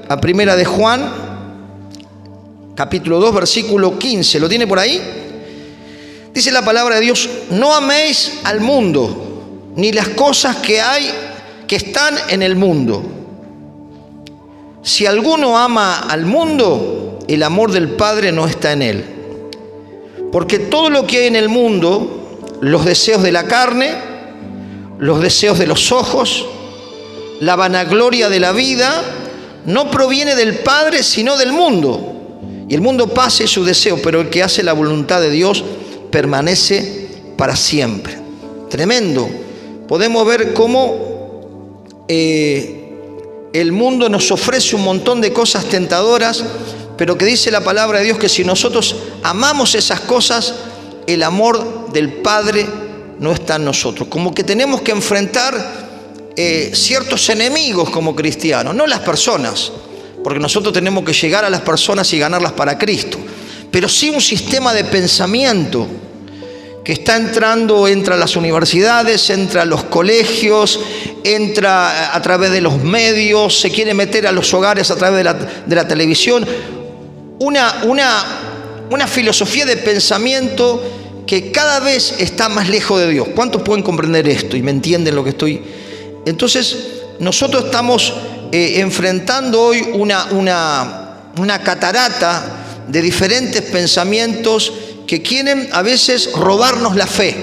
a Primera de Juan, capítulo 2, versículo 15. ¿Lo tiene por ahí? Dice la palabra de Dios: no améis al mundo, ni las cosas que están en el mundo. Si alguno ama al mundo, el amor del Padre no está en él. Porque todo lo que hay en el mundo, los deseos de la carne, los deseos de los ojos, la vanagloria de la vida, no proviene del Padre, sino del mundo. Y el mundo pasa y su deseo, pero el que hace la voluntad de Dios permanece para siempre. Tremendo. Podemos ver cómo el mundo nos ofrece un montón de cosas tentadoras, pero que dice la palabra de Dios que si nosotros amamos esas cosas, el amor del Padre no está en nosotros. Como que tenemos que enfrentar ciertos enemigos como cristianos, no las personas, porque nosotros tenemos que llegar a las personas y ganarlas para Cristo, pero sí un sistema de pensamiento que está entra a las universidades, entra a los colegios, entra a través de los medios, se quiere meter a los hogares a través de la televisión. Una filosofía de pensamiento que cada vez está más lejos de Dios. ¿Cuántos pueden comprender esto y me entienden lo que estoy? Entonces, nosotros estamos enfrentando hoy una catarata de diferentes pensamientos que quieren a veces robarnos la fe.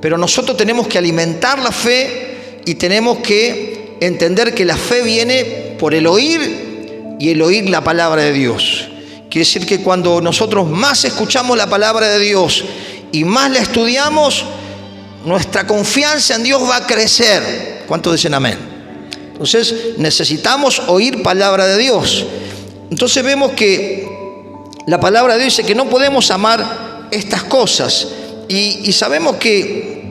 Pero nosotros tenemos que alimentar la fe y tenemos que entender que la fe viene por el oír y el oír la palabra de Dios. Quiere decir que cuando nosotros más escuchamos la palabra de Dios y más la estudiamos, nuestra confianza en Dios va a crecer. ¿Cuántos dicen amén? Entonces necesitamos oír palabra de Dios. Entonces vemos que la palabra de Dios dice que no podemos amar estas cosas. Y sabemos que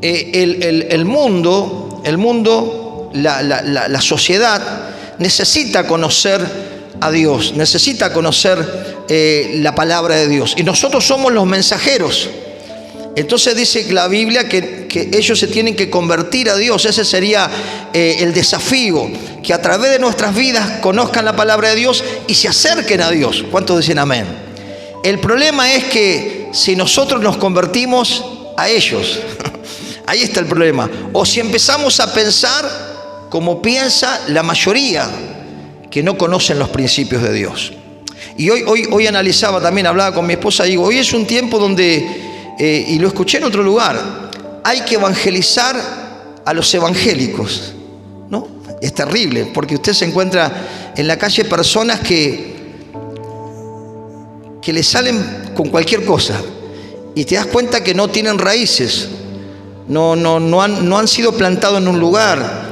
el mundo, la sociedad necesita conocer a Dios, necesita conocer la palabra de Dios. Y nosotros somos los mensajeros. Entonces dice la Biblia que ellos se tienen que convertir a Dios. Ese sería el desafío, que a través de nuestras vidas conozcan la palabra de Dios y se acerquen a Dios. ¿Cuántos dicen amén? El problema es que si nosotros nos convertimos a ellos, ahí está el problema. O si empezamos a pensar como piensa la mayoría que no conocen los principios de Dios. Y hoy analizaba también, hablaba con mi esposa, digo, hoy es un tiempo donde, y lo escuché en otro lugar, hay que evangelizar a los evangélicos, ¿no? Es terrible, porque usted se encuentra en la calle personas que le salen con cualquier cosa y te das cuenta que no tienen raíces, no han sido plantados en un lugar,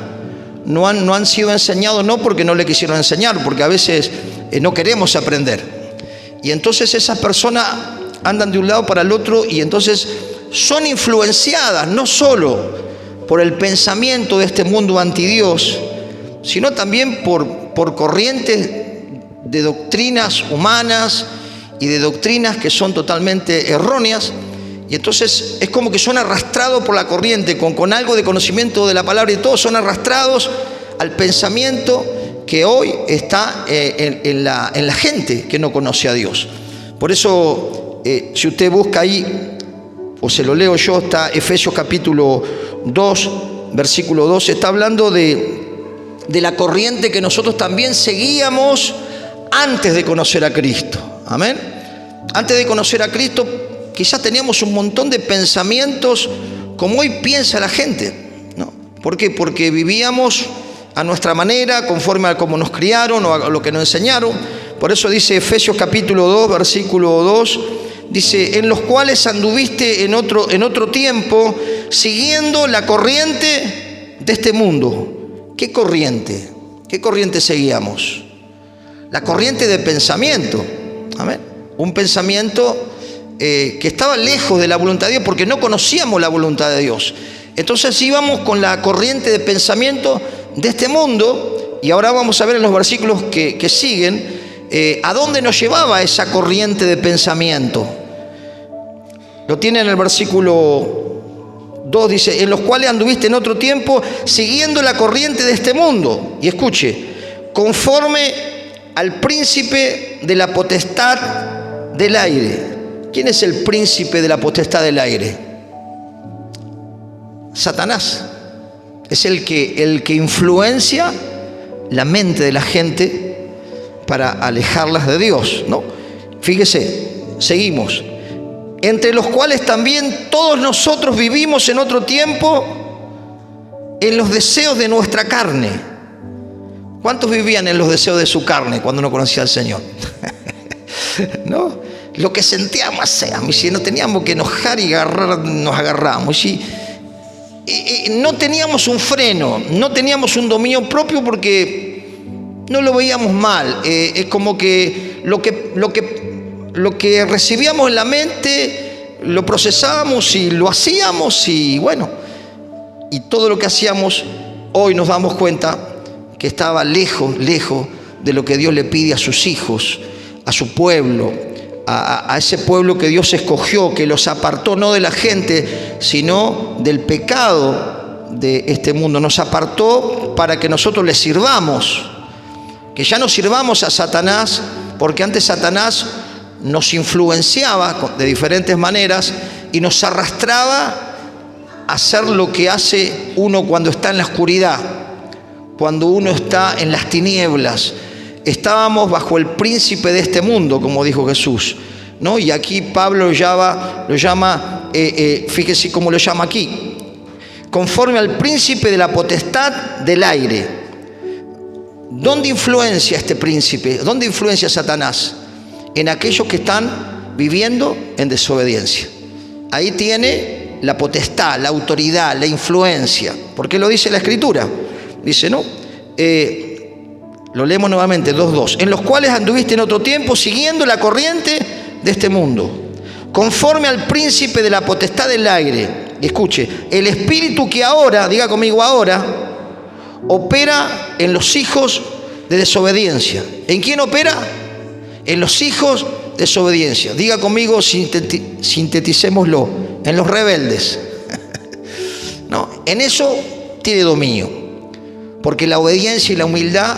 no han sido enseñados, no porque no le quisieron enseñar, porque a veces no queremos aprender. Y entonces esas personas andan de un lado para el otro y entonces son influenciadas no solo por el pensamiento de este mundo antidios, sino también por corrientes de doctrinas humanas y de doctrinas que son totalmente erróneas. Y entonces es como que son arrastrados por la corriente, con algo de conocimiento de la palabra y todos son arrastrados al pensamiento que hoy está en la gente que no conoce a Dios. Por eso, si usted busca ahí, o se lo leo yo, está Efesios capítulo 2, versículo 12, está hablando de la corriente que nosotros también seguíamos antes de conocer a Cristo. Amén. Antes de conocer a Cristo, quizás teníamos un montón de pensamientos como hoy piensa la gente, ¿no? ¿Por qué? Porque vivíamos a nuestra manera, conforme a cómo nos criaron o a lo que nos enseñaron. Por eso dice Efesios capítulo 2, versículo 2, dice, en los cuales anduviste en otro tiempo, siguiendo la corriente de este mundo. ¿Qué corriente? ¿Qué corriente seguíamos? La corriente de pensamiento. Amén. Un pensamiento que estaba lejos de la voluntad de Dios porque no conocíamos la voluntad de Dios. Entonces íbamos con la corriente de pensamiento de este mundo y ahora vamos a ver en los versículos que siguen a dónde nos llevaba esa corriente de pensamiento. Lo tiene en el versículo 2, dice, en los cuales anduviste en otro tiempo siguiendo la corriente de este mundo. Y escuche, conforme al príncipe de la potestad del aire. ¿Quién es el príncipe de la potestad del aire? Satanás. Es el que influencia la mente de la gente para alejarlas de Dios, ¿no? Fíjese, seguimos. Entre los cuales también todos nosotros vivimos en otro tiempo en los deseos de nuestra carne. ¿Cuántos vivían en los deseos de su carne cuando no conocía al Señor? ¿No? Lo que sentíamos hacíamos, y si no teníamos que enojar y agarrar, nos agarramos. Y no teníamos un freno, no teníamos un dominio propio porque no lo veíamos mal. Es como que lo que recibíamos en la mente lo procesábamos y lo hacíamos, y bueno, y todo lo que hacíamos hoy nos damos cuenta que estaba lejos de lo que Dios le pide a sus hijos, a su pueblo, a ese pueblo que Dios escogió, que los apartó no de la gente, sino del pecado de este mundo. Nos apartó para que nosotros le sirvamos, que ya no sirvamos a Satanás, porque antes Satanás nos influenciaba de diferentes maneras y nos arrastraba a hacer lo que hace uno cuando está en la oscuridad, cuando uno está en las tinieblas. Estábamos bajo el príncipe de este mundo, como dijo Jesús, ¿no? Y aquí Pablo lo llama, fíjese cómo lo llama aquí, conforme al príncipe de la potestad del aire. ¿Dónde influencia este príncipe? ¿Dónde influencia Satanás? En aquellos que están viviendo en desobediencia. Ahí tiene la potestad, la autoridad, la influencia. ¿Por qué lo dice la Escritura? Dice, ¿no? Lo leemos nuevamente, 2:2. En los cuales anduviste en otro tiempo siguiendo la corriente de este mundo, conforme al príncipe de la potestad del aire. Escuche, el espíritu que ahora, diga conmigo ahora, opera en los hijos de desobediencia. ¿En quién opera? En los hijos de desobediencia. Diga conmigo, sinteticémoslo, en los rebeldes. No, en eso tiene dominio, porque la obediencia y la humildad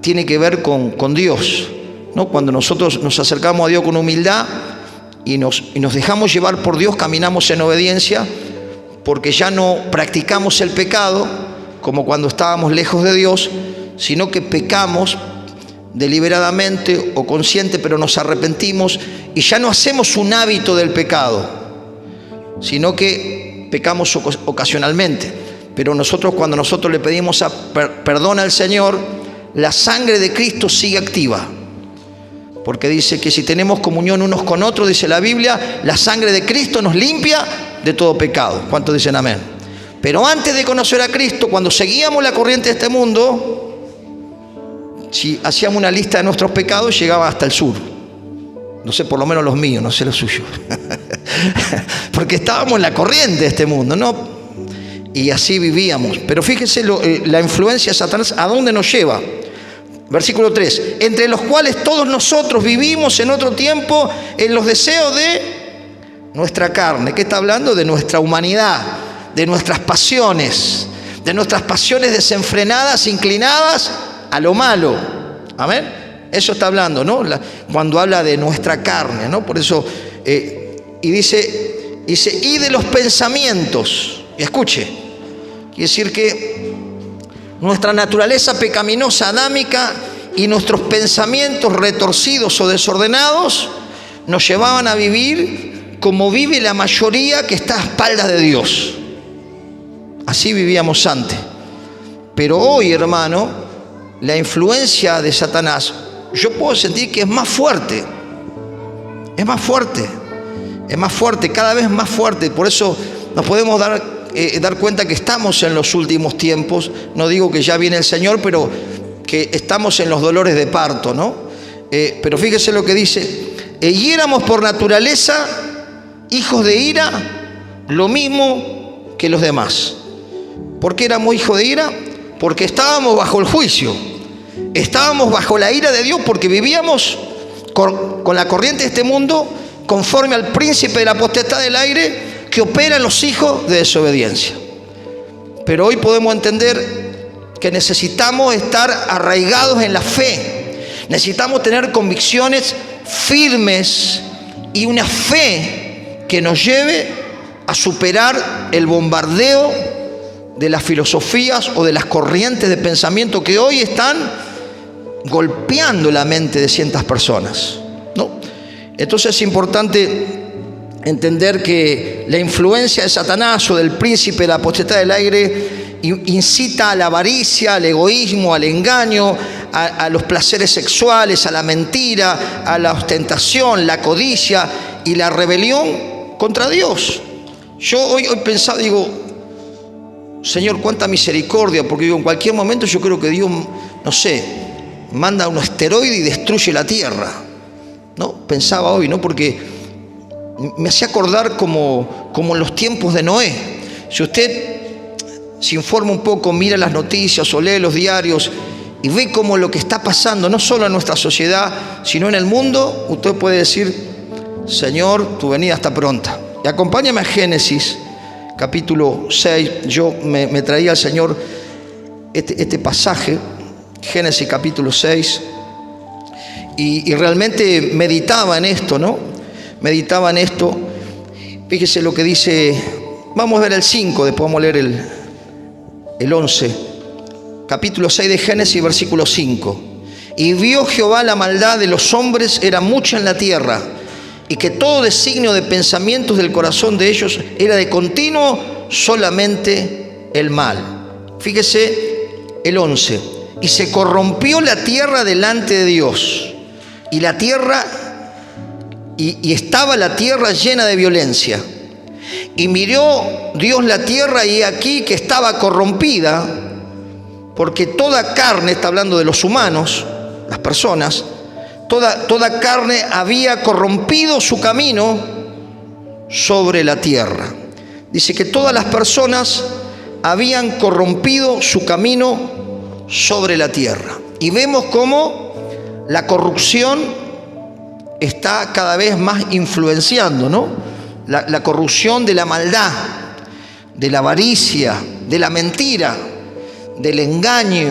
tiene que ver con Dios, ¿no? Cuando nosotros nos acercamos a Dios con humildad y nos dejamos llevar por Dios, caminamos en obediencia, porque ya no practicamos el pecado como cuando estábamos lejos de Dios, sino que pecamos deliberadamente o consciente, pero nos arrepentimos y ya no hacemos un hábito del pecado, sino que pecamos ocasionalmente. Pero cuando nosotros le pedimos perdón al Señor, la sangre de Cristo sigue activa, porque dice que si tenemos comunión unos con otros, dice la Biblia, la sangre de Cristo nos limpia de todo pecado. ¿Cuántos dicen amén? Pero antes de conocer a Cristo, cuando seguíamos la corriente de este mundo, si hacíamos una lista de nuestros pecados, llegaba hasta el sur. No sé, por lo menos los míos, no sé los suyos. Porque estábamos en la corriente de este mundo, ¿no? Y así vivíamos. Pero fíjese la influencia de Satanás, ¿a dónde nos lleva? Versículo 3. Entre los cuales todos nosotros vivimos en otro tiempo en los deseos de nuestra carne. ¿Qué está hablando? De nuestra humanidad, de nuestras pasiones desenfrenadas, inclinadas a lo malo. Amén. Eso está hablando, ¿no? Cuando habla de nuestra carne, ¿no? Por eso, y dice, y de los pensamientos. Y escuche, quiere decir que nuestra naturaleza pecaminosa, adámica, y nuestros pensamientos retorcidos o desordenados nos llevaban a vivir como vive la mayoría que está a espaldas de Dios. Así vivíamos antes. Pero hoy, hermano, la influencia de Satanás, yo puedo sentir que es más fuerte. Es más fuerte, cada vez más fuerte. Por eso nos podemos dar cuenta que estamos en los últimos tiempos. No digo que ya viene el Señor, pero que estamos en los dolores de parto, ¿no? Pero fíjese lo que dice. Y éramos por naturaleza hijos de ira, lo mismo que los demás. ¿Por qué éramos hijos de ira? Porque estábamos bajo el juicio. Estábamos bajo la ira de Dios porque vivíamos con la corriente de este mundo, conforme al príncipe de la potestad del aire, que opera en los hijos de desobediencia. Pero hoy podemos entender que necesitamos estar arraigados en la fe. Necesitamos tener convicciones firmes y una fe que nos lleve a superar el bombardeo de las filosofías o de las corrientes de pensamiento que hoy están golpeando la mente de cientas personas, ¿no? Entonces es importante entender que la influencia de Satanás o del príncipe de la potestad del aire incita a la avaricia, al egoísmo, al engaño, a los placeres sexuales, a la mentira, a la ostentación, la codicia y la rebelión contra Dios. Yo hoy pensaba, digo, Señor, cuánta misericordia, porque digo, en cualquier momento yo creo que Dios, no sé, manda un asteroide y destruye la tierra, ¿no? Pensaba hoy, ¿no? Porque me hacía acordar como en los tiempos de Noé. Si usted se informa un poco, mira las noticias o lee los diarios y ve cómo lo que está pasando, no solo en nuestra sociedad, sino en el mundo, usted puede decir, Señor, tu venida está pronta. Y acompáñame a Génesis, capítulo 6. Yo me traía al Señor este pasaje, Génesis capítulo 6, y realmente meditaba en esto, ¿no? Meditaba en esto. Fíjese lo que dice, vamos a ver el 5, después vamos a leer el 11. Capítulo 6 de Génesis, versículo 5. Y vio Jehová la maldad de los hombres era mucha en la tierra, y que todo designio de pensamientos del corazón de ellos era de continuo solamente el mal. Fíjese el 11. Y se corrompió la tierra delante de Dios, y la tierra, y estaba la tierra llena de violencia. Y miró Dios la tierra, y aquí que estaba corrompida, porque toda carne, está hablando de los humanos, las personas, toda carne había corrompido su camino sobre la tierra. Dice que todas las personas habían corrompido su camino sobre la tierra. Y vemos cómo la corrupción está cada vez más influenciando, ¿no? La corrupción de la maldad, de la avaricia, de la mentira, del engaño,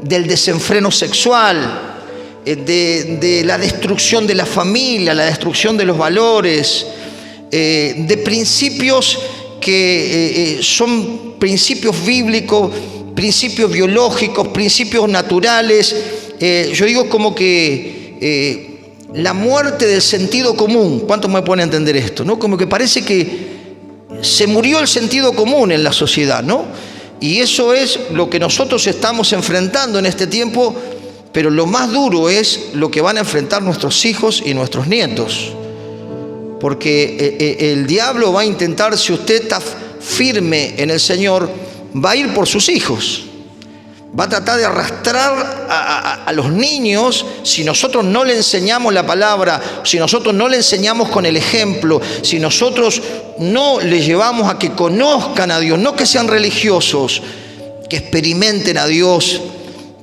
del desenfreno sexual, de la destrucción de la familia, la destrucción de los valores, de principios que son principios bíblicos, principios biológicos, principios naturales. Yo digo como que la muerte del sentido común. ¿Cuántos me pueden entender esto, no? Como que parece que se murió el sentido común en la sociedad, ¿no? Y eso es lo que nosotros estamos enfrentando en este tiempo, pero lo más duro es lo que van a enfrentar nuestros hijos y nuestros nietos. Porque el diablo va a intentar, si usted está firme en el Señor, va a ir por sus hijos. Va a tratar de arrastrar a los niños si nosotros no le enseñamos la palabra, si nosotros no le enseñamos con el ejemplo, si nosotros no les llevamos a que conozcan a Dios, no que sean religiosos, que experimenten a Dios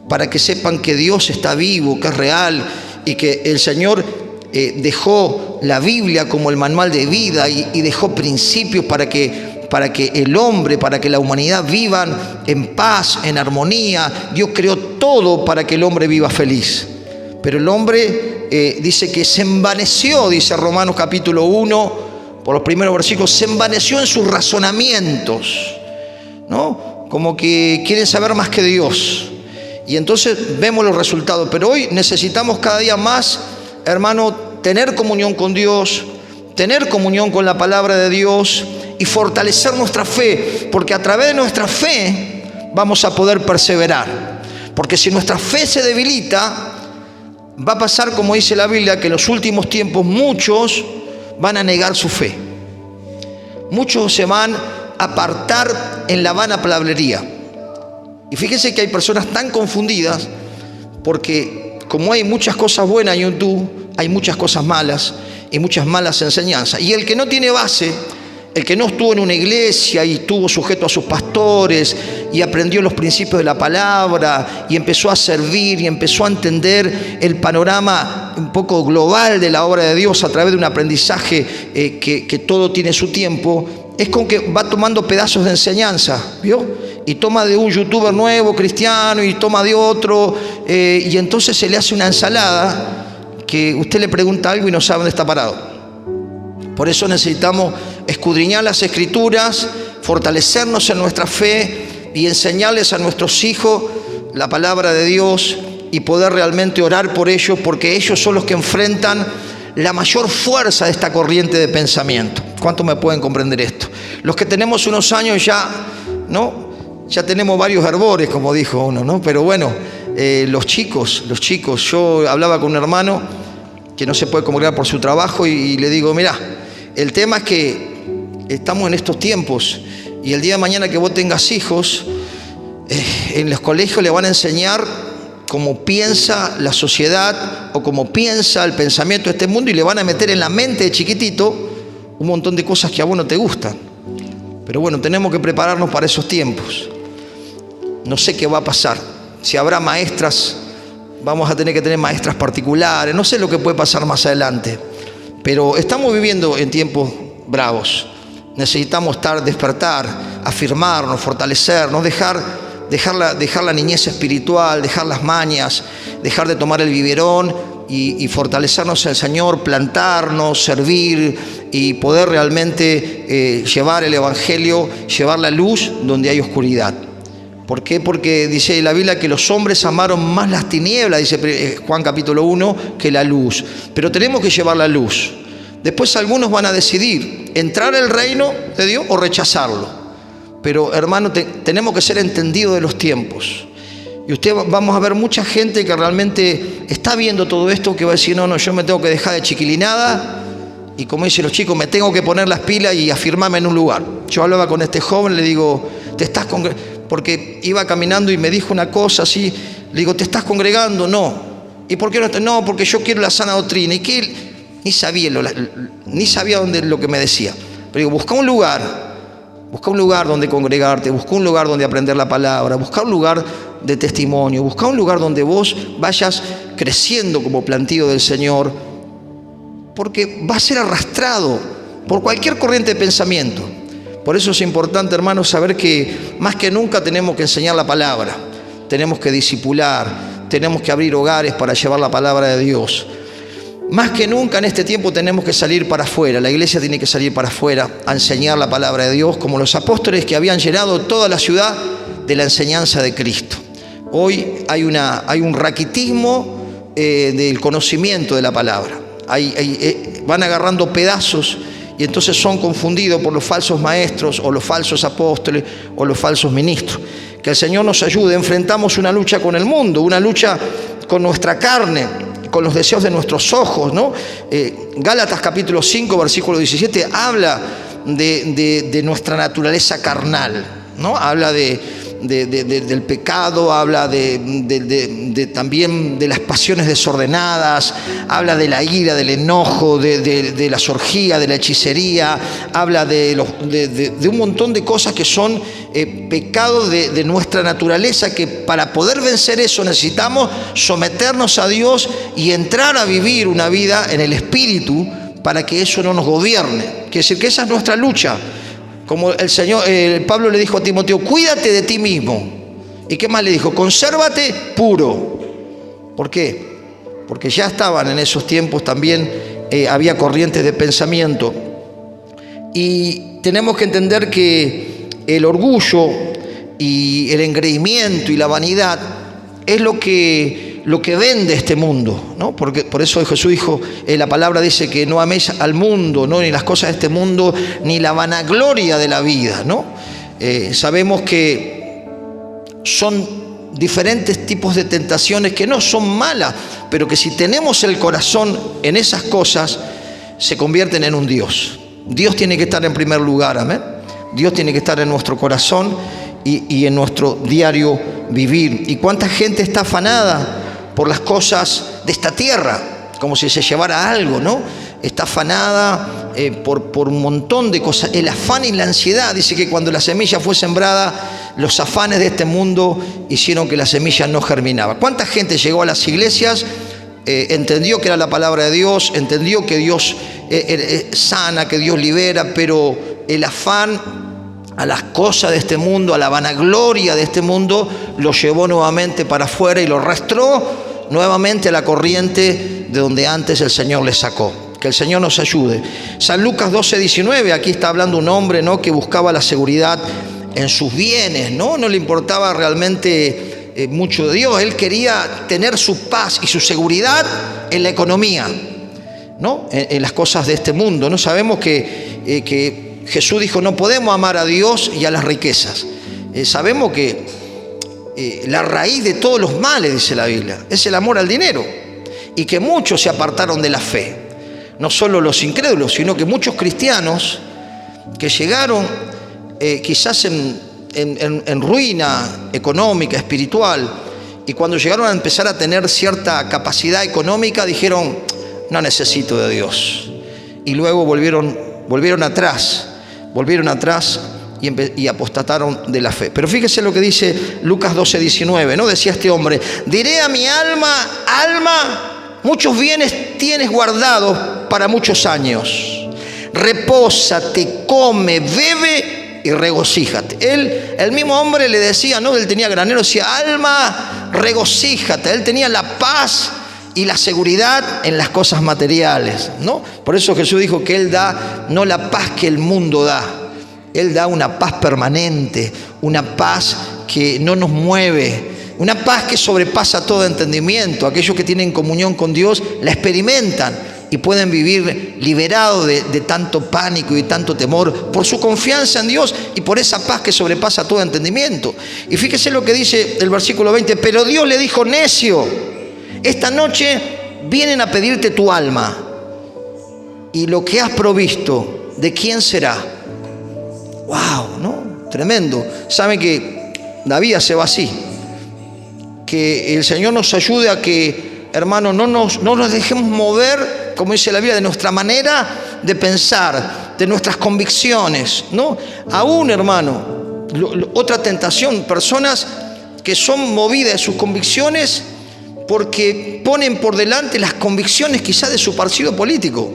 para que sepan que Dios está vivo, que es real y que el Señor dejó la Biblia como el manual de vida y dejó principios para que el hombre, para que la humanidad vivan en paz, en armonía. Dios creó todo para que el hombre viva feliz. Pero el hombre dice que se envaneció, dice Romanos capítulo 1, por los primeros versículos, se envaneció en sus razonamientos, ¿no? Como que quieren saber más que Dios. Y entonces vemos los resultados. Pero hoy necesitamos cada día más, hermano, tener comunión con Dios, tener comunión con la palabra de Dios y fortalecer nuestra fe, porque a través de nuestra fe vamos a poder perseverar. Porque si nuestra fe se debilita, va a pasar como dice la Biblia, que en los últimos tiempos muchos van a negar su fe. Muchos se van a apartar en la vana palabrería. Y fíjense que hay personas tan confundidas, porque como hay muchas cosas buenas en YouTube, hay muchas cosas malas y muchas malas enseñanzas. Y el que no tiene base, el que no estuvo en una iglesia y estuvo sujeto a sus pastores y aprendió los principios de la palabra y empezó a servir y empezó a entender el panorama un poco global de la obra de Dios a través de un aprendizaje que todo tiene su tiempo, es con que va tomando pedazos de enseñanza, ¿vio? y toma de un youtuber nuevo cristiano y toma de otro, y entonces se le hace una ensalada que usted le pregunta algo y no sabe dónde está parado. Por eso necesitamos escudriñar las Escrituras, fortalecernos en nuestra fe y enseñarles a nuestros hijos la palabra de Dios y poder realmente orar por ellos, porque ellos son los que enfrentan la mayor fuerza de esta corriente de pensamiento. ¿Cuántos me pueden comprender esto? Los que tenemos unos años ya, ¿no? Ya tenemos varios hervores, como dijo uno, ¿no? Pero bueno, los chicos, yo hablaba con un hermano que no se puede congregar por su trabajo y le digo, mirá, el tema es que estamos en estos tiempos y el día de mañana que vos tengas hijos, en los colegios le van a enseñar cómo piensa la sociedad o cómo piensa el pensamiento de este mundo y le van a meter en la mente de chiquitito un montón de cosas que a vos no te gustan. Pero bueno, tenemos que prepararnos para esos tiempos. No sé qué va a pasar. Si habrá maestras, vamos a tener que tener maestras particulares. No sé lo que puede pasar más adelante. Pero estamos viviendo en tiempos bravos. Necesitamos despertar, afirmarnos, fortalecernos, dejar la niñez espiritual, dejar las mañas, dejar de tomar el biberón y fortalecernos en el Señor, plantarnos, servir y poder realmente llevar el Evangelio, llevar la luz donde hay oscuridad. ¿Por qué? Porque dice la Biblia que los hombres amaron más las tinieblas, dice Juan capítulo 1, que la luz. Pero tenemos que llevar la luz. Después algunos van a decidir entrar al reino de Dios o rechazarlo. Pero hermano, tenemos que ser entendidos de los tiempos. Y vamos a ver mucha gente que realmente está viendo todo esto, que va a decir, no, yo me tengo que dejar de chiquilinada. Y como dicen los chicos, me tengo que poner las pilas y afirmarme en un lugar. Yo hablaba con este joven, le digo, ¿te estás congregando? Porque iba caminando y me dijo una cosa así, le digo, ¿te estás congregando? No. ¿Y por qué no? No, porque yo quiero la sana doctrina. Y que él ni sabía dónde lo que me decía. Pero digo, busca un lugar donde congregarte, busca un lugar donde aprender la palabra, busca un lugar de testimonio, busca un lugar donde vos vayas creciendo como plantío del Señor, porque va a ser arrastrado por cualquier corriente de pensamiento. Por eso es importante, hermanos, saber que más que nunca tenemos que enseñar la palabra, tenemos que discipular, tenemos que abrir hogares para llevar la palabra de Dios. Más que nunca en este tiempo tenemos que salir para afuera, la iglesia tiene que salir para afuera a enseñar la palabra de Dios, como los apóstoles que habían llenado toda la ciudad de la enseñanza de Cristo. Hoy hay un raquitismo del conocimiento de la palabra. Van agarrando pedazos y entonces son confundidos por los falsos maestros o los falsos apóstoles o los falsos ministros. Que el Señor nos ayude. Enfrentamos una lucha con el mundo, una lucha con nuestra carne, con los deseos de nuestros ojos, ¿no? Gálatas capítulo 5, versículo 17, habla de nuestra naturaleza carnal, ¿no? Habla del pecado, habla también de las pasiones desordenadas, habla de la ira, del enojo, de las orgías, de la hechicería, habla de un montón de cosas que son pecados de nuestra naturaleza, que para poder vencer eso necesitamos someternos a Dios y entrar a vivir una vida en el Espíritu para que eso no nos gobierne. Quiere decir que esa es nuestra lucha. Como Pablo le dijo a Timoteo, cuídate de ti mismo. ¿Y qué más le dijo? Consérvate puro. ¿Por qué? Porque ya estaban en esos tiempos también, había corrientes de pensamiento. Y tenemos que entender que el orgullo y el engreimiento y la vanidad es lo que vende este mundo, ¿no? Porque por eso Jesús dijo, la palabra dice que no améis al mundo, ¿no? Ni las cosas de este mundo, ni la vanagloria de la vida, ¿no? Sabemos que son diferentes tipos de tentaciones que no son malas, pero que si tenemos el corazón en esas cosas, se convierten en un Dios. Dios tiene que estar en primer lugar, amén. Dios tiene que estar en nuestro corazón y en nuestro diario vivir. ¿Y cuánta gente está afanada por las cosas de esta tierra? Como si se llevara algo, ¿no? Está afanada por un montón de cosas. El afán y la ansiedad. Dice que cuando la semilla fue sembrada, los afanes de este mundo hicieron que la semilla no germinaba. ¿Cuánta gente llegó a las iglesias? Entendió que era la palabra de Dios, entendió que Dios sana, que Dios libera, pero el afán a las cosas de este mundo, a la vanagloria de este mundo, lo llevó nuevamente para afuera y lo arrastró nuevamente a la corriente de donde antes el Señor le sacó. Que el Señor nos ayude. San Lucas 12:19, aquí está hablando un hombre, ¿no?, que buscaba la seguridad en sus bienes, no le importaba realmente mucho de Dios. Él quería tener su paz y su seguridad en la economía, ¿no?, en las cosas de este mundo. No sabemos que Jesús dijo: no podemos amar a Dios y a las riquezas. Sabemos que la raíz de todos los males, dice la Biblia, es el amor al dinero, y que muchos se apartaron de la fe. No solo los incrédulos, sino que muchos cristianos que llegaron quizás en ruina económica, espiritual, y cuando llegaron a empezar a tener cierta capacidad económica, dijeron: no necesito de Dios. Y luego volvieron atrás y apostataron de la fe. Pero fíjese lo que dice Lucas 12:19, ¿no? Decía este hombre: diré a mi alma, muchos bienes tienes guardados para muchos años. Repósate, come, bebe y regocíjate. El mismo hombre le decía, ¿no? Él tenía granero, decía: alma, regocíjate. Él tenía la paz y la seguridad en las cosas materiales, ¿no? Por eso Jesús dijo que Él da no la paz que el mundo da. Él da una paz permanente, una paz que no nos mueve, una paz que sobrepasa todo entendimiento. Aquellos que tienen comunión con Dios la experimentan y pueden vivir liberados de tanto pánico y tanto temor por su confianza en Dios y por esa paz que sobrepasa todo entendimiento. Y fíjese lo que dice el versículo 20: pero Dios le dijo: necio, esta noche vienen a pedirte tu alma, y lo que has provisto, ¿de quién será? ¡Wow! ¿No? Tremendo. Saben que la vida se va así. Que el Señor nos ayude a que, hermano, no nos dejemos mover, como dice la Biblia, de nuestra manera de pensar, de nuestras convicciones, ¿no? Aún, hermano, otra tentación, personas que son movidas de sus convicciones porque ponen por delante las convicciones quizás de su partido político.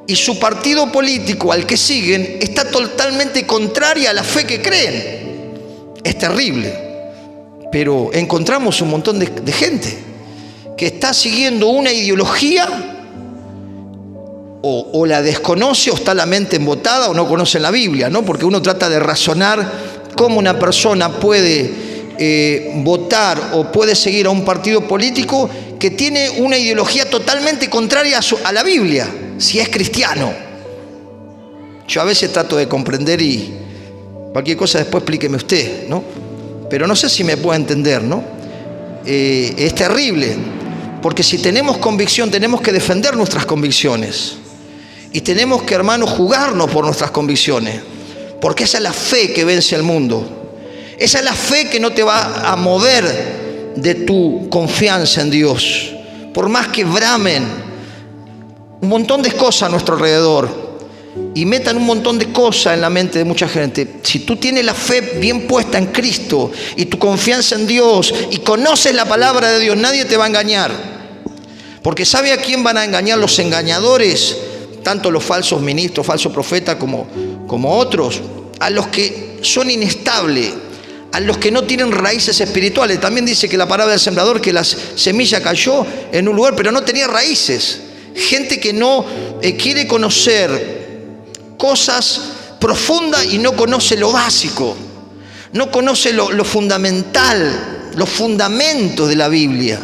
Y su partido político al que siguen está totalmente contraria a la fe que creen. Es terrible. Pero encontramos un montón de gente que está siguiendo una ideología, o la desconoce, o está la mente embotada, o no conoce la Biblia, ¿no? Porque uno trata de razonar cómo una persona puede votar o puede seguir a un partido político que tiene una ideología totalmente contraria a la Biblia, si es cristiano. Yo a veces trato de comprender, y cualquier cosa después explíqueme usted, ¿no? Pero no sé si me puede entender, ¿no? Es terrible, porque si tenemos convicción, tenemos que defender nuestras convicciones. Y tenemos que, hermanos, jugarnos por nuestras convicciones, porque esa es la fe que vence al mundo. Esa es la fe que no te va a mover de tu confianza en Dios. Por más que bramen un montón de cosas a nuestro alrededor y metan un montón de cosas en la mente de mucha gente, si tú tienes la fe bien puesta en Cristo y tu confianza en Dios y conoces la palabra de Dios, nadie te va a engañar. Porque ¿sabe a quién van a engañar los engañadores? Tanto los falsos ministros, falsos profetas como otros. A los que son inestables, a los que no tienen raíces espirituales. También dice que la parábola del sembrador, que la semilla cayó en un lugar pero no tenía raíces. Gente que no quiere conocer cosas profundas y no conoce lo básico, no conoce lo fundamental, los fundamentos de la Biblia.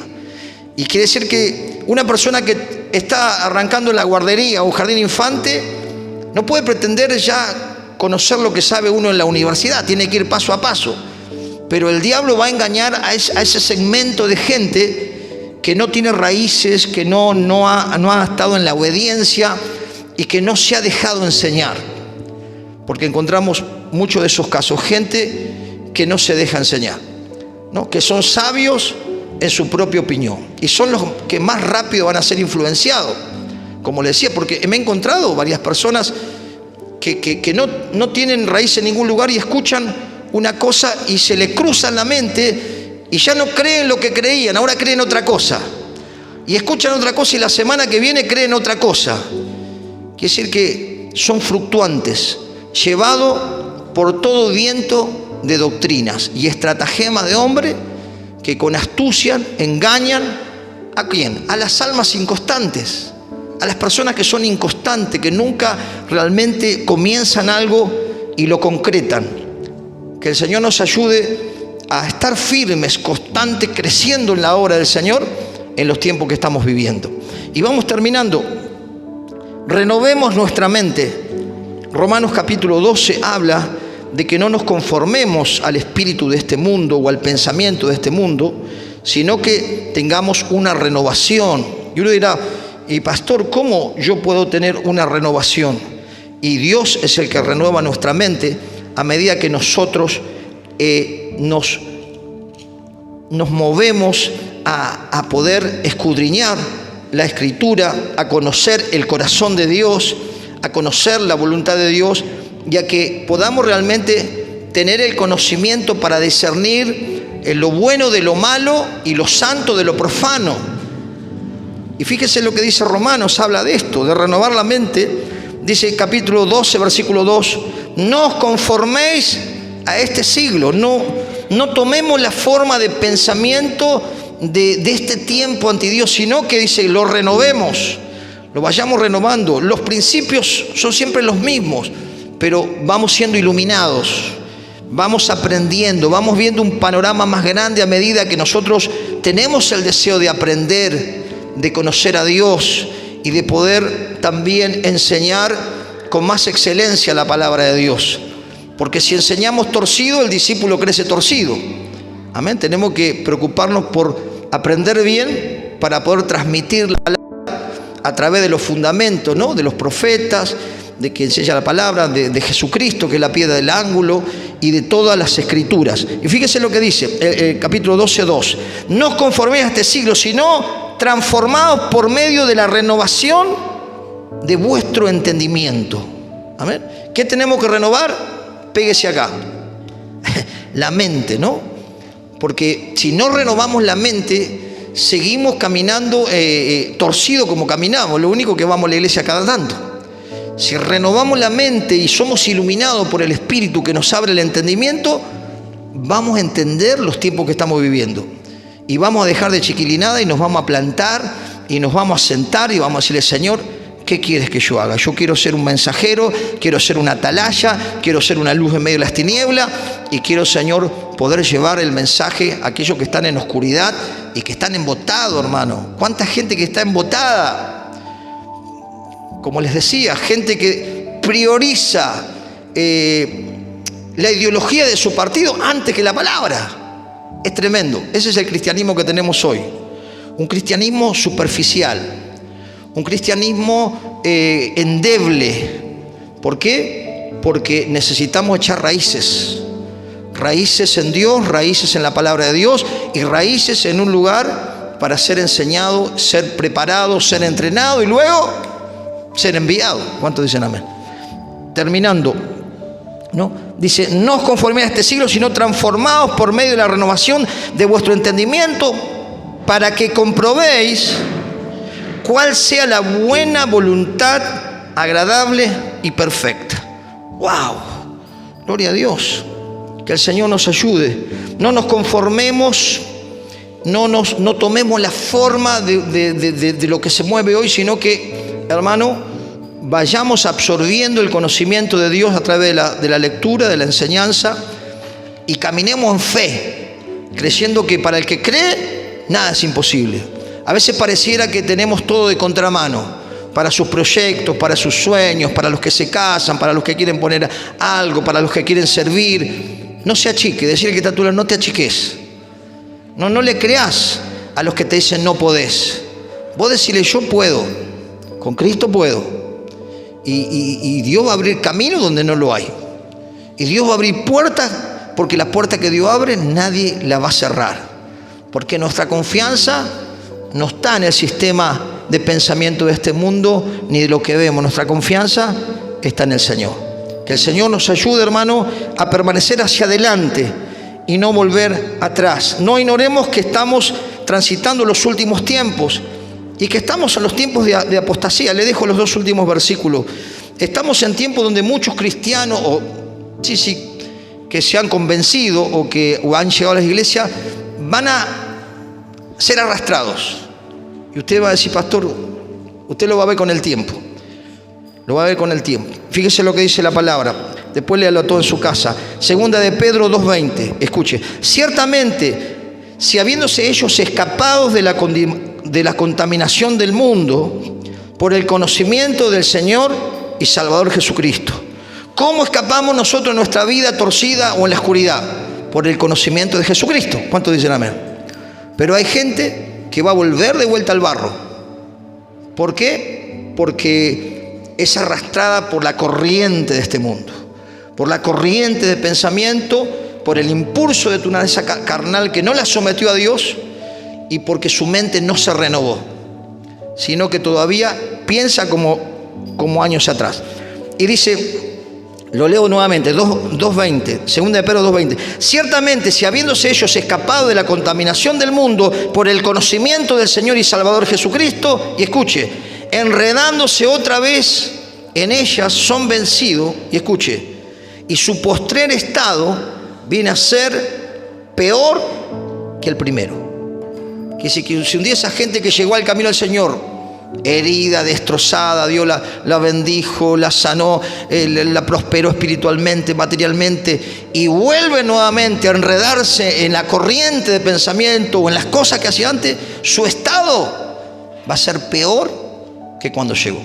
Y quiere decir que una persona que está arrancando en la guardería o un jardín infante no puede pretender ya conocer lo que sabe uno en la universidad, tiene que ir paso a paso. Pero el diablo va a engañar a ese segmento de gente que no tiene raíces, que no ha estado en la obediencia y que no se ha dejado enseñar. Porque encontramos muchos de esos casos, gente que no se deja enseñar, ¿no? Que son sabios en su propia opinión y son los que más rápido van a ser influenciados, como le decía, porque me he encontrado varias personas que no tienen raíz en ningún lugar y escuchan una cosa y se le cruza en la mente y ya no creen lo que creían, ahora creen otra cosa. Y escuchan otra cosa y la semana que viene creen otra cosa. Quiere decir que son fluctuantes, llevados por todo viento de doctrinas y estratagemas de hombre que con astucia engañan ¿a quién? A las almas inconstantes, a las personas que son inconstantes, que nunca realmente comienzan algo y lo concretan. Que el Señor nos ayude a estar firmes, constantes, creciendo en la obra del Señor en los tiempos que estamos viviendo. Y vamos terminando. Renovemos nuestra mente. Romanos capítulo 12 habla de que no nos conformemos al espíritu de este mundo o al pensamiento de este mundo, sino que tengamos una renovación. Y uno dirá, y pastor, ¿cómo yo puedo tener una renovación? Y Dios es el que renueva nuestra mente a medida que nosotros nos movemos a poder escudriñar la Escritura, a conocer el corazón de Dios, a conocer la voluntad de Dios, y a que podamos realmente tener el conocimiento para discernir lo bueno de lo malo y lo santo de lo profano. Y fíjese lo que dice Romanos, habla de esto, de renovar la mente. Dice capítulo 12, versículo 2, no os conforméis a este siglo, no tomemos la forma de pensamiento de este tiempo anti Dios, sino que dice, lo renovemos, lo vayamos renovando. Los principios son siempre los mismos, pero vamos siendo iluminados, vamos aprendiendo, vamos viendo un panorama más grande a medida que nosotros tenemos el deseo de aprender, de conocer a Dios y de poder también enseñar con más excelencia la palabra de Dios. Porque si enseñamos torcido, el discípulo crece torcido. Amén. Tenemos que preocuparnos por aprender bien para poder transmitir la palabra a través de los fundamentos, ¿no? De los profetas, de que enseña la palabra, de Jesucristo, que es la piedra del ángulo, y de todas las escrituras. Y fíjese lo que dice el capítulo 12:2. No os conforméis a este siglo, sino transformados por medio de la renovación de vuestro entendimiento. Amén. ¿Qué tenemos que renovar? Péguese acá. La mente, ¿no? Porque si no renovamos la mente, seguimos caminando torcido como caminamos. Lo único que vamos a la iglesia cada tanto. Si renovamos la mente y somos iluminados por el Espíritu que nos abre el entendimiento, vamos a entender los tiempos que estamos viviendo. Y vamos a dejar de chiquilinada y nos vamos a plantar y nos vamos a sentar y vamos a decirle, Señor, ¿qué quieres que yo haga? Yo quiero ser un mensajero, quiero ser una atalaya, quiero ser una luz en medio de las tinieblas y quiero, Señor, poder llevar el mensaje a aquellos que están en oscuridad y que están embotados, hermano. ¿Cuánta gente que está embotada? Como les decía, gente que prioriza la ideología de su partido antes que la palabra. Es tremendo. Ese es el cristianismo que tenemos hoy. Un cristianismo superficial. Un cristianismo endeble. ¿Por qué? Porque necesitamos echar raíces. Raíces en Dios, raíces en la palabra de Dios y raíces en un lugar para ser enseñado, ser preparado, ser entrenado y luego ser enviado. ¿Cuántos dicen amén? Terminando, ¿no? Dice, no os conforméis a este siglo, sino transformaos por medio de la renovación de vuestro entendimiento para que comprobéis cuál sea la buena voluntad, agradable y perfecta. ¡Wow! Gloria a Dios. Que el Señor nos ayude. No nos conformemos, no tomemos la forma de lo que se mueve hoy, sino que, hermano, vayamos absorbiendo el conocimiento de Dios a través de la lectura, de la enseñanza, y caminemos en fe, creyendo que para el que cree, nada es imposible. A veces pareciera que tenemos todo de contramano, para sus proyectos, para sus sueños, para los que se casan, para los que quieren poner algo, para los que quieren servir. No se achique, decirle que está a tu lado, no te achiques. No le creas a los que te dicen no podés. Vos decirle yo puedo, con Cristo puedo. Y Dios va a abrir camino donde no lo hay. Y Dios va a abrir puertas, porque la puerta que Dios abre nadie la va a cerrar. Porque nuestra confianza no está en el sistema de pensamiento de este mundo, ni de lo que vemos. Nuestra confianza está en el Señor. Que el Señor nos ayude, hermano, a permanecer hacia adelante y no volver atrás. No ignoremos que estamos transitando los últimos tiempos y que estamos en los tiempos de apostasía. Le dejo los dos últimos versículos. Estamos en tiempos donde muchos cristianos, o sí, que se han convencido o han llegado a las iglesias, van a ser arrastrados. Y usted va a decir, pastor, usted lo va a ver con el tiempo. Lo va a ver con el tiempo. Fíjese lo que dice la palabra. Después léalo todo en su casa. Segunda de Pedro 2:20. Escuche. Ciertamente, si habiéndose ellos escapados de la contaminación del mundo por el conocimiento del Señor y Salvador Jesucristo. ¿Cómo escapamos nosotros en nuestra vida torcida o en la oscuridad? Por el conocimiento de Jesucristo. ¿Cuántos dicen amén? Pero hay gente que va a volver de vuelta al barro. ¿Por qué? Porque es arrastrada por la corriente de este mundo, por la corriente de pensamiento, por el impulso de tu naturaleza carnal que no la sometió a Dios y porque su mente no se renovó, sino que todavía piensa como años atrás. Y dice, lo leo nuevamente, 2:20, segunda de Pedro 2:20. Ciertamente, si habiéndose ellos escapado de la contaminación del mundo por el conocimiento del Señor y Salvador Jesucristo, y escuche, enredándose otra vez en ellas, son vencidos, y escuche, y su postrer estado viene a ser peor que el primero. Que si un día esa gente que llegó al camino del Señor, herida, destrozada, Dios la bendijo, la sanó, la prosperó espiritualmente, materialmente, y vuelve nuevamente a enredarse en la corriente de pensamiento o en las cosas que hacía antes, su estado va a ser peor que cuando llegó.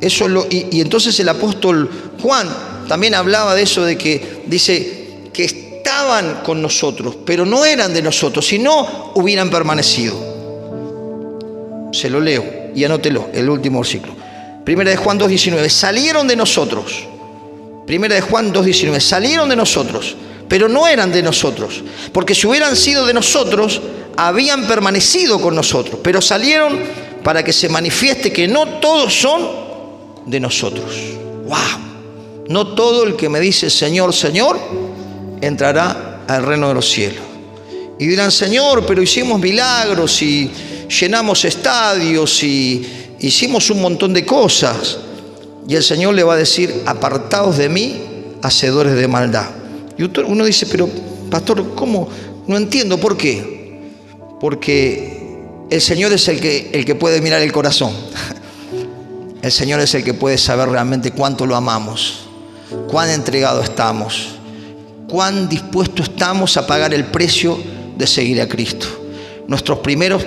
Eso y entonces el apóstol Juan también hablaba de eso, de que dice que estaban con nosotros, pero no eran de nosotros, si no hubieran permanecido. Se lo leo y anótelo, el último versículo. Primera de Juan 2:19. Salieron de nosotros. Primera de Juan 2:19. Salieron de nosotros, pero no eran de nosotros. Porque si hubieran sido de nosotros, habían permanecido con nosotros. Pero salieron para que se manifieste que no todos son de nosotros. ¡Wow! No todo el que me dice Señor, Señor, entrará al reino de los cielos. Y dirán, Señor, pero hicimos milagros y llenamos estadios y hicimos un montón de cosas. Y el Señor le va a decir, apartaos de mí, hacedores de maldad. Y uno dice, pero pastor, ¿cómo? No entiendo, ¿por qué? Porque el Señor es el que puede mirar el corazón. El Señor es el que puede saber realmente cuánto lo amamos, cuán entregado estamos, cuán dispuestos estamos a pagar el precio de seguir a Cristo. Nuestros primeros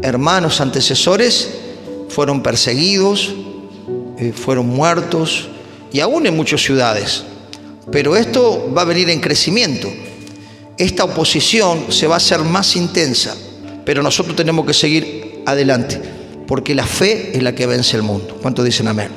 hermanos antecesores fueron perseguidos, fueron muertos, y aún en muchas ciudades. Pero esto va a venir en crecimiento. Esta oposición se va a hacer más intensa, pero nosotros tenemos que seguir adelante, porque la fe es la que vence el mundo. ¿Cuántos dicen amén?